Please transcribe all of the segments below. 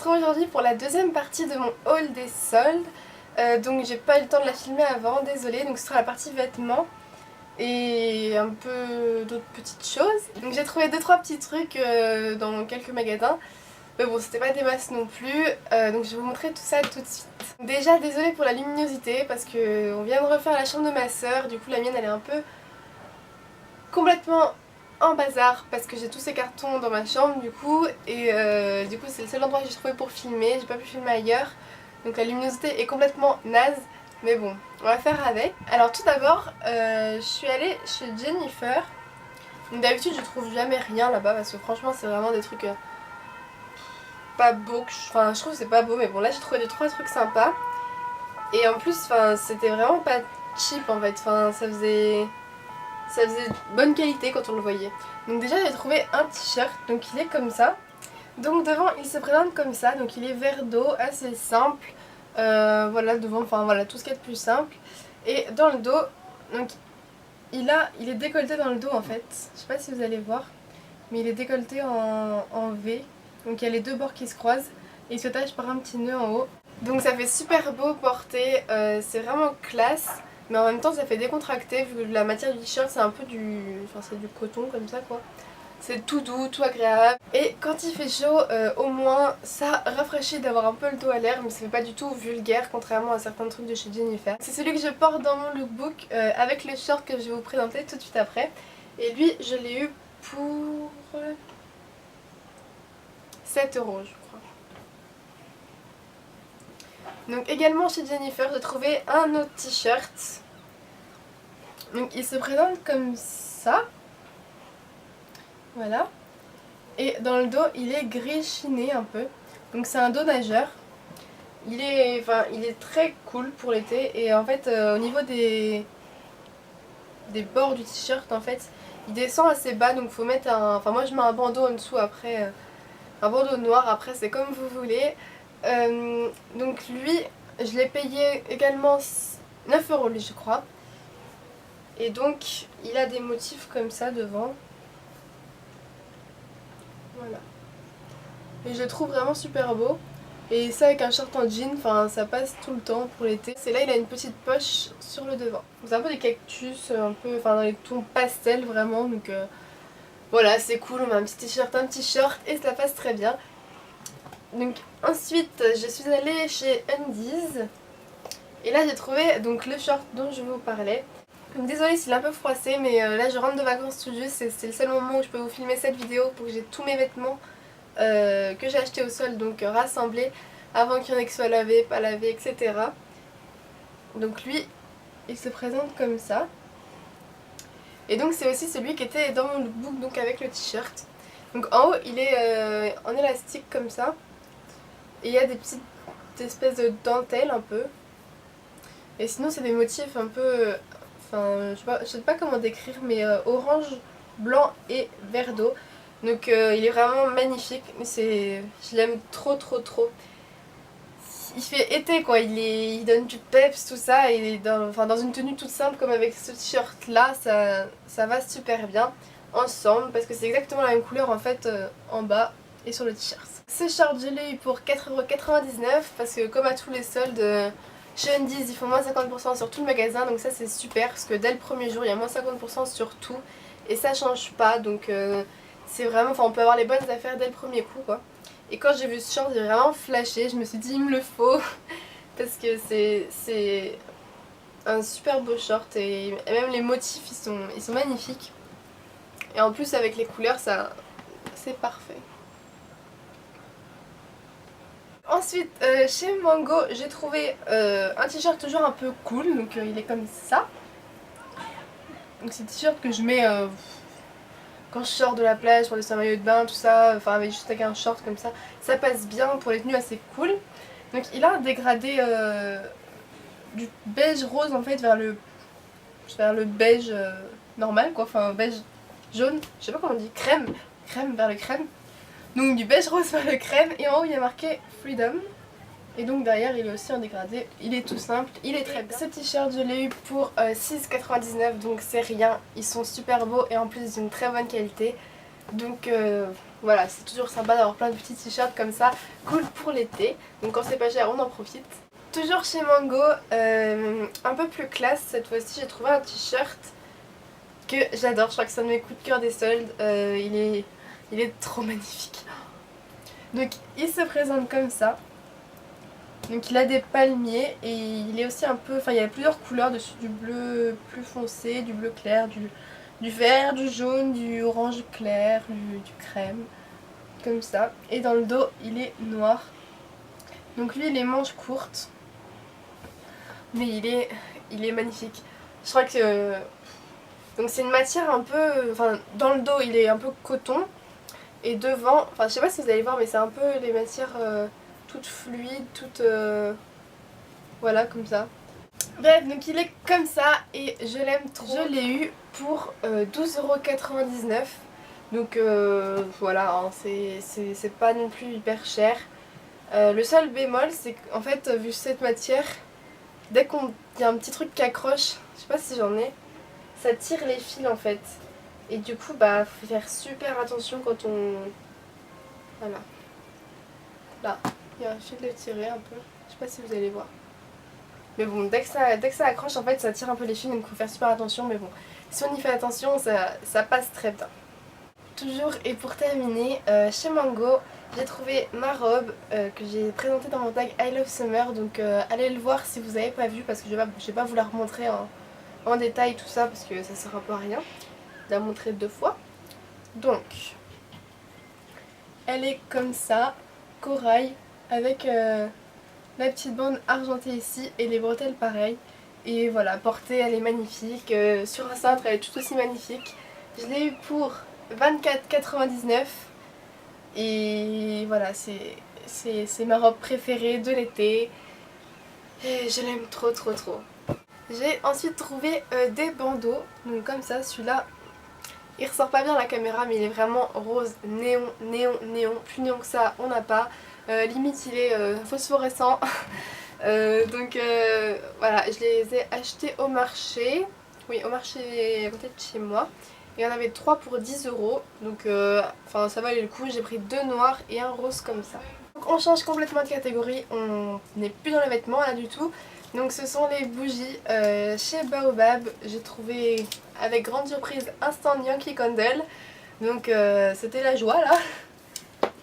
retrouve aujourd'hui pour la deuxième partie de mon haul des soldes. Donc j'ai pas eu le temps de la filmer avant, désolée. Donc ce sera la partie vêtements et un peu d'autres petites choses. Donc j'ai trouvé 2-3 petits trucs dans quelques magasins. Mais bon, c'était pas des masses non plus, donc je vais vous montrer tout ça tout de suite. Déjà désolée pour la luminosité parce que on vient de refaire la chambre de ma soeur. Du coup la mienne elle est un peu complètement en bazar parce que j'ai tous ces cartons dans ma chambre du coup. Et du coup c'est le seul endroit que j'ai trouvé pour filmer, j'ai pas pu filmer ailleurs. Donc la luminosité est complètement naze, mais bon, on va faire avec. Alors tout d'abord, je suis allée chez Jennifer. Donc d'habitude je trouve jamais rien là-bas parce que franchement c'est vraiment des trucs pas beaux. Enfin je trouve que c'est pas beau, mais bon là j'ai trouvé 2-3 trucs sympas. Et en plus c'était vraiment pas cheap en fait, ça faisait bonne qualité quand on le voyait. Donc déjà j'ai trouvé un t-shirt, donc il est comme ça. Donc devant il se présente comme ça, donc il est vert d'eau, assez simple. Voilà devant, enfin voilà tout ce qu'il y a de plus simple. Et dans le dos, donc il est décolleté dans le dos en fait. Je sais pas si vous allez voir, mais il est décolleté en V. Donc il y a les deux bords qui se croisent et il se tache par un petit nœud en haut. Donc ça fait super beau porter, c'est vraiment classe. Mais en même temps ça fait décontracté vu que la matière du t-shirt c'est un peu c'est du coton comme ça quoi. C'est tout doux, tout agréable. Et quand il fait chaud, au moins ça rafraîchit d'avoir un peu le dos à l'air, mais ça fait pas du tout vulgaire contrairement à certains trucs de chez Jennifer. C'est celui que je porte dans mon lookbook avec le short que je vais vous présenter tout de suite après. Et lui je l'ai eu pour 7 € je crois. Donc également chez Jennifer j'ai trouvé un autre t-shirt. Donc il se présente comme ça. Voilà. Et dans le dos il est gris chiné un peu. Donc c'est un dos nageur. Il est très cool pour l'été. Et en fait au niveau des bords du t-shirt en fait il descend assez bas, donc faut mettre un... Enfin moi je mets un bandeau en dessous après, un bandeau noir, après c'est comme vous voulez. Donc lui je l'ai payé également 9 € lui je crois. Et donc il a des motifs comme ça devant. Voilà. Et je le trouve vraiment super beau. Et ça avec un short en jean, ça passe tout le temps pour l'été. C'est là il a une petite poche sur le devant. C'est un peu des cactus, un peu, dans les tons pastel vraiment. Donc voilà, c'est cool, on met un petit t-shirt, un petit short et ça passe très bien. Donc ensuite je suis allée chez Undies. Et là j'ai trouvé donc le short dont je vous parlais. Donc désolée s'il est un peu froissé, mais là je rentre de vacances tout juste. C'est le seul moment où je peux vous filmer cette vidéo pour que j'ai tous mes vêtements que j'ai acheté au sol, donc rassemblés avant qu'il y en ait qui soient lavés, pas lavés, etc. Donc lui il se présente comme ça. Et donc c'est aussi celui qui était dans mon lookbook, donc avec le t-shirt. Donc en haut il est en élastique comme ça. Et il y a des petites espèces de dentelles un peu. Et sinon c'est des motifs un peu... je sais pas comment décrire, mais orange, blanc et vert d'eau. Donc il est vraiment magnifique, je l'aime trop. Il fait été quoi, il donne du peps tout ça, et dans une tenue toute simple comme avec ce t-shirt là, ça va super bien ensemble parce que c'est exactement la même couleur en fait en bas et sur le t-shirt. Ce short je l'ai eu pour 4,99 € parce que comme à tous les soldes chez Undies ils font moins 50% sur tout le magasin, donc ça c'est super parce que dès le premier jour il y a moins 50% sur tout et ça change pas, donc c'est vraiment, on peut avoir les bonnes affaires dès le premier coup quoi. Et quand j'ai vu ce short j'ai vraiment flashé, je me suis dit il me le faut parce que c'est un super beau short et même les motifs ils sont magnifiques. Et en plus avec les couleurs c'est parfait. Ensuite chez Mango j'ai trouvé un t-shirt toujours un peu cool, donc il est comme ça. Donc c'est le t-shirt que je mets quand je sors de la plage pour laisser un maillot de bain, tout ça, avec juste avec un short comme ça passe bien pour les tenues assez cool. Donc il a un dégradé du beige rose en fait vers le beige normal quoi, beige jaune, je sais pas comment on dit, crème vers le crème. Donc du beige rose vers le crème, et en haut il y a marqué Freedom. Et donc derrière il est aussi en dégradé, il est tout simple, il est très bien. Ce t-shirt je l'ai eu pour 6,99 €, donc c'est rien, ils sont super beaux et en plus d'une très bonne qualité. Donc Voilà, c'est toujours sympa d'avoir plein de petits t-shirts comme ça, cool pour l'été. Donc quand c'est pas cher, on en profite. Toujours chez Mango, un peu plus classe, cette fois-ci j'ai trouvé un t-shirt que j'adore, je crois que c'est un de mes coups de cœur des soldes, il est trop magnifique. Donc il se présente comme ça, donc il a des palmiers et il est aussi un peu, enfin il y a plusieurs couleurs dessus, du bleu plus foncé, du bleu clair, du vert, du jaune, du orange clair, du crème, comme ça. Et dans le dos il est noir, donc lui il est manches courtes. Mais il est magnifique. Je crois que... Donc c'est une matière un peu... Enfin, dans le dos, il est un peu coton. Et devant... Enfin, je sais pas si vous allez voir, mais c'est un peu les matières toutes fluides, toutes... Voilà, comme ça. Bref, donc il est comme ça et je l'aime trop. Je l'ai eu pour 12,99 €. Donc voilà, hein, c'est pas non plus hyper cher. Le seul bémol, c'est qu'en fait, vu cette matière... Dès qu'il y a un petit truc qui accroche, je sais pas si j'en ai, ça tire les fils en fait. Et du coup, bah, faut faire super attention quand on... Voilà. Là, il y a un fil de tirer un peu. Je sais pas si vous allez voir. Mais bon, dès que ça accroche, en fait, ça tire un peu les fils, donc faut faire super attention. Mais bon, si on y fait attention, ça passe très bien. Toujours, et pour terminer, chez Mango, j'ai trouvé ma robe que j'ai présentée dans mon tag I Love Summer, donc allez le voir si vous n'avez pas vu parce que je vais pas vous la remontrer en détail tout ça parce que ça sert un peu à rien de la montrer 2 fois. Donc, elle est comme ça, corail, avec la petite bande argentée ici et les bretelles pareilles. Et voilà, portée elle est magnifique, sur un cintre elle est tout aussi magnifique. Je l'ai eu pour 24,99 € et voilà, c'est ma robe préférée de l'été et je l'aime trop trop trop. J'ai ensuite trouvé des bandeaux, donc comme ça, celui-là il ressort pas bien à la caméra mais il est vraiment rose néon, néon, néon, plus néon que ça on n'a pas, limite il est phosphorescent. Donc voilà, je les ai achetés au marché, oui au marché à côté de chez moi. Il y en avait 3 pour 10 €, donc enfin ça valait le coup, j'ai pris 2 noirs et un rose comme ça. Donc on change complètement de catégorie, on n'est plus dans les vêtements là du tout. Donc ce sont les bougies chez Baobab, j'ai trouvé avec grande surprise Instant Yankee Candle. Donc c'était la joie là.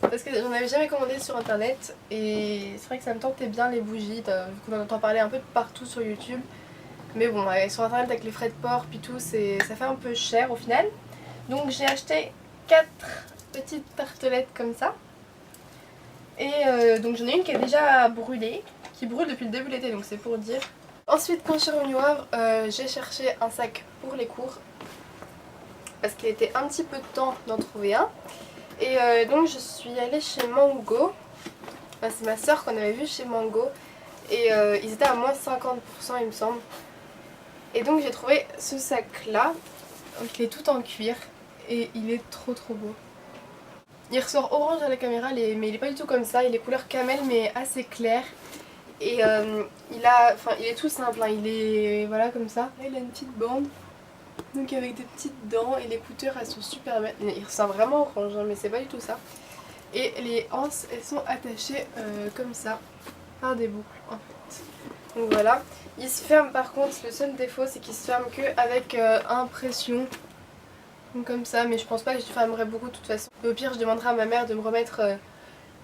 Parce que j'en avais jamais commandé sur internet et c'est vrai que ça me tentait bien les bougies, vu qu'on en entend parler un peu de partout sur YouTube. Mais bon, sur internet avec les frais de port puis tout, ça fait un peu cher au final. Donc j'ai acheté 4 petites tartelettes comme ça. Et donc j'en ai une qui est déjà brûlée, qui brûle depuis le début de l'été, donc c'est pour dire. Ensuite quand je suis revenue au Havre, j'ai cherché un sac pour les cours. Parce qu'il était un petit peu de temps d'en trouver un. Et donc je suis allée chez Mango. Enfin, c'est ma soeur qu'on avait vu chez Mango. Et ils étaient à moins 50% il me semble. Et donc j'ai trouvé ce sac là, donc il est tout en cuir et il est trop trop beau. Il ressort orange à la caméra mais il est pas du tout comme ça, il est couleur camel mais assez clair. Et il est tout simple, hein. Il est voilà comme ça. Là il a une petite bande, donc avec des petites dents et les coutures elles sont super belles. Il ressort vraiment orange hein, mais c'est pas du tout ça. Et les anses elles sont attachées comme ça par des boucles en fait. Donc voilà, il se ferme par contre, le seul défaut c'est qu'il se ferme que avec impression. Donc comme ça, mais je pense pas que je fermerai beaucoup de toute façon. Et au pire je demanderai à ma mère de me remettre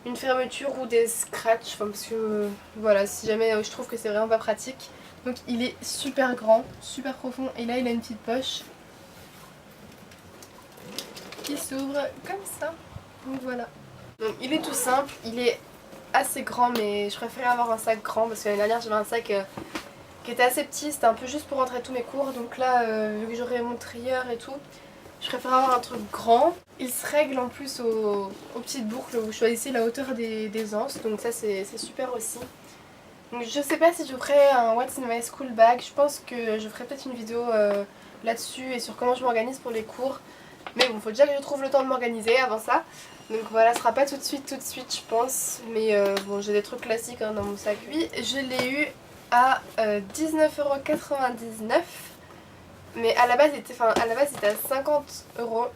une fermeture ou des scratchs, enfin, parce que voilà, si jamais je trouve que c'est vraiment pas pratique. Donc il est super grand, super profond et là il a une petite poche qui s'ouvre comme ça. Donc voilà. Donc il est tout simple, il est assez grand mais je préférais avoir un sac grand parce que l'année dernière j'avais un sac qui était assez petit, c'était un peu juste pour rentrer tous mes cours. Donc là vu que j'aurais mon trieur et tout, je préfère avoir un truc grand. Il se règle en plus aux petites boucles, vous choisissez la hauteur des anses, donc ça c'est super aussi. Donc je sais pas si je ferai un What's in my school bag, je pense que je ferai peut-être une vidéo là-dessus et sur comment je m'organise pour les cours. Mais bon, faut déjà que je trouve le temps de m'organiser avant ça. Donc voilà, ce sera pas tout de suite je pense. Mais bon, j'ai des trucs classiques hein, dans mon sac. Oui, je l'ai eu à 19,99 €. Mais à la base il était à 50 €.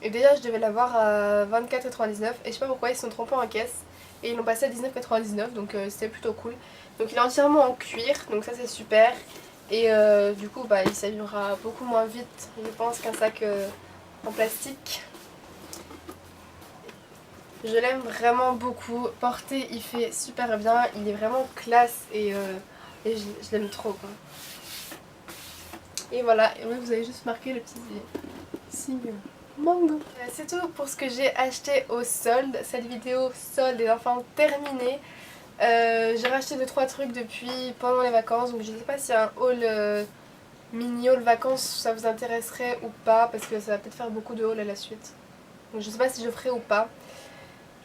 Et déjà je devais l'avoir à 24,99 et je sais pas pourquoi ils se sont trompés en caisse et ils l'ont passé à 19,99 donc c'était plutôt cool. Donc il est entièrement en cuir donc ça c'est super et du coup bah, il s'abîmera beaucoup moins vite je pense qu'un sac en plastique. Je l'aime vraiment beaucoup, porté il fait super bien, il est vraiment classe et je l'aime trop quoi. Et voilà, et vous avez juste marqué le petit signe mango. C'est tout pour ce que j'ai acheté au solde. Cette vidéo solde est enfin terminée. J'ai racheté 2-3 trucs depuis pendant les vacances, donc je ne sais pas si un haul mini haul vacances ça vous intéresserait ou pas, parce que ça va peut-être faire beaucoup de haul à la suite. Donc je ne sais pas si je ferai ou pas.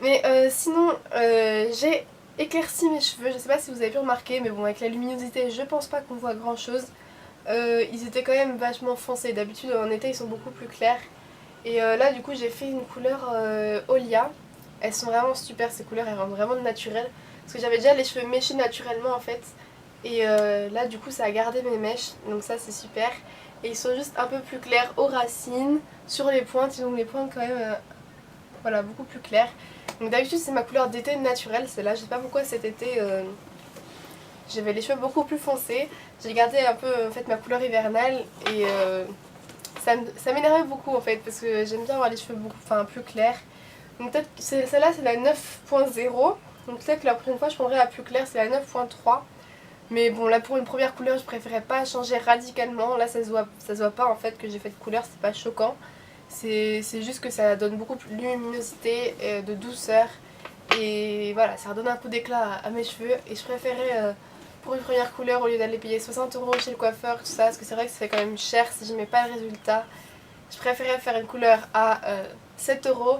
Mais sinon j'ai éclairci mes cheveux, je ne sais pas si vous avez pu remarquer, mais bon avec la luminosité je pense pas qu'on voit grand chose. Ils étaient quand même vachement foncés, d'habitude en été ils sont beaucoup plus clairs. Et là du coup j'ai fait une couleur Olia. Elles sont vraiment super ces couleurs, elles rendent vraiment naturelles. Parce que j'avais déjà les cheveux méchés naturellement en fait. Et là du coup ça a gardé mes mèches, donc ça c'est super. Et ils sont juste un peu plus clairs aux racines, sur les pointes, ils ont les pointes quand même voilà, beaucoup plus claires. Donc d'habitude c'est ma couleur d'été naturelle, celle-là, je sais pas pourquoi cet été j'avais les cheveux beaucoup plus foncés. J'ai gardé un peu en fait ma couleur hivernale et ça m'énervait beaucoup en fait parce que j'aime bien avoir les cheveux beaucoup, plus clairs. Donc peut-être que celle-là c'est la 9.0. Donc peut-être que la prochaine fois je prendrai la plus claire, c'est la 9.3. Mais bon là pour une première couleur je préférais pas changer radicalement. Là ça se voit pas en fait que j'ai fait de couleur, c'est pas choquant. C'est juste que ça donne beaucoup plus de luminosité, de douceur. Et voilà, ça redonne un coup d'éclat à mes cheveux. Et je préférais pour une première couleur, au lieu d'aller payer 60 € chez le coiffeur, tout ça, parce que c'est vrai que ça fait quand même cher si je mets pas le résultat. Je préférais faire une couleur à 7 €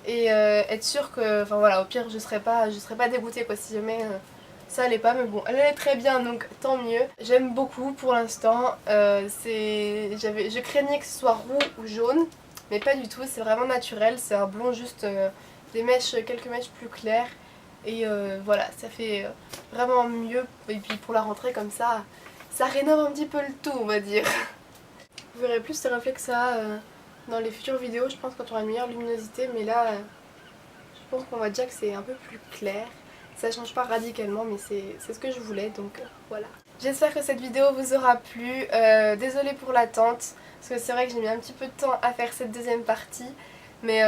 et être sûre que, enfin voilà, au pire je serais pas dégoûtée quoi si jamais ça allait pas, mais bon, elle allait très bien donc tant mieux. J'aime beaucoup pour l'instant, je craignais que ce soit roux ou jaune, mais pas du tout, c'est vraiment naturel, c'est un blond juste des mèches, quelques mèches plus claires. Et voilà, ça fait vraiment mieux. Et puis pour la rentrée comme ça rénove un petit peu le tout on va dire. Vous verrez plus ces reflets que ça dans les futures vidéos, je pense quand on aura une meilleure luminosité. Mais là, je pense qu'on voit déjà que c'est un peu plus clair. Ça change pas radicalement mais c'est ce que je voulais donc voilà. J'espère que cette vidéo vous aura plu. Désolée pour l'attente, parce que c'est vrai que j'ai mis un petit peu de temps à faire cette deuxième partie. Mais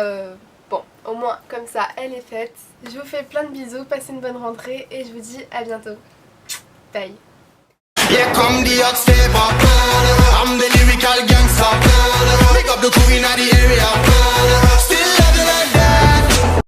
bon, au moins comme ça elle est faite. Je vous fais plein de bisous, passez une bonne rentrée et je vous dis à bientôt. Bye. Here come the hot stepper. I'm the lyrical gangster. Pick up the crew in the